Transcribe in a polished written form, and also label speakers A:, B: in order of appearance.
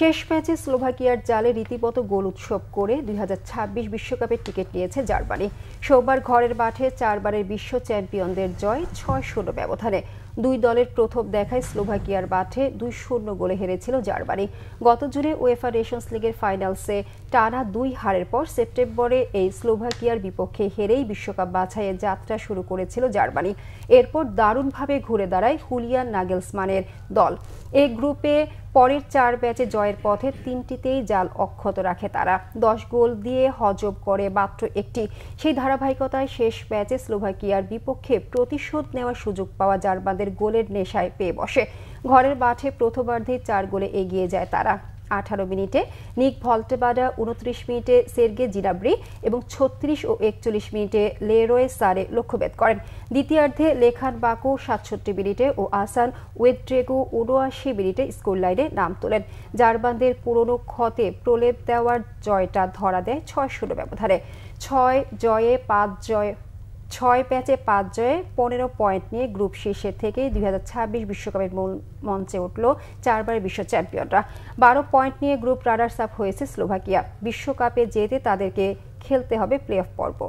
A: শেষ ম্যাচে স্লোভাকিয়ার জালে রীতিমতো গোল উৎসব করে ২০২৬ বিশ্বকাপের টিকিট নিয়েছে জার্মানি। সোমবার ঘরের মাঠে ৪ বারের বিশ্ব চ্যাম্পিয়নদের জয় ৬-০ ব্যবধানে। দুই দলের প্রথম দেখায় স্লোভাকিয়ার মাঠে ২-০ গোলে হেরেছিল জার্মানি। গত জুনে উয়েফা নেশনস লিগের ফাইনালসে টানা ২ হারের পর সেপ্টেম্বরে এই স্লোভাকিয়ার বিপক্ষে হেরেই বিশ্বকাপ বাছাইয়ে যাত্রা শুরু করেছিল জার্মানি। এরপর দারুণভাবে ঘুরে দাঁড়ায় হুলিয়ান নাগেলসমানের দল। এই গ্রুপে পরের ৪ ম্যাচে জয়ের পথে ৩টিতেই জাল অক্ষত রাখে তারা। ১০ গোল দিয়ে হজম করে মাত্র একটি। সেই ধারাবাহিকতায় শেষ ম্যাচে স্লোভাকিয়ার বিপক্ষে প্রতিশোধ নেওয়ার সুযোগ পাওয়া জার্মানদের গোলের নেশায় পেয়ে বসে। ঘরের মাঠে প্রথমার্ধেই ৪ গোলে এগিয়ে যায় তারা। ১৮ মিনিটে নিক ভল্টেবাডা, ২৯ মিনিটে সের্গে জিনাব্রি এবং ৩৬ ও ৪১ মিনিটে লেরোয় সারে লক্ষ্যভেদ করেন। দ্বিতীয়ার্ধে লেখান বাকো ৬৭ মিনিটে ও আসান ওয়েড্রেগো ৭৯ মিনিটে স্কোরলাইনে নাম তোলেন। জার্মানদের পুরনো ক্ষতে প্রলেপ দেওয়ার জয়টা ধরা দেয় ৬-০ ব্যবধানে। ৬ ম্যাচে ৫ জয়ে ১৫ পয়েন্ট নিয়ে গ্রুপ শীর্ষে থেকেই ২০২৬ বিশ্বকাপের মূল মঞ্চে উঠল ৪ বারের বিশ্ব চ্যাম্পিয়নরা। ১২ পয়েন্ট নিয়ে গ্রুপ রানার্স আপ হয়েছে স্লোভাকিয়া। বিশ্বকাপে যেতে তাদেরকে খেলতে হবে প্লে অফ পর্ব।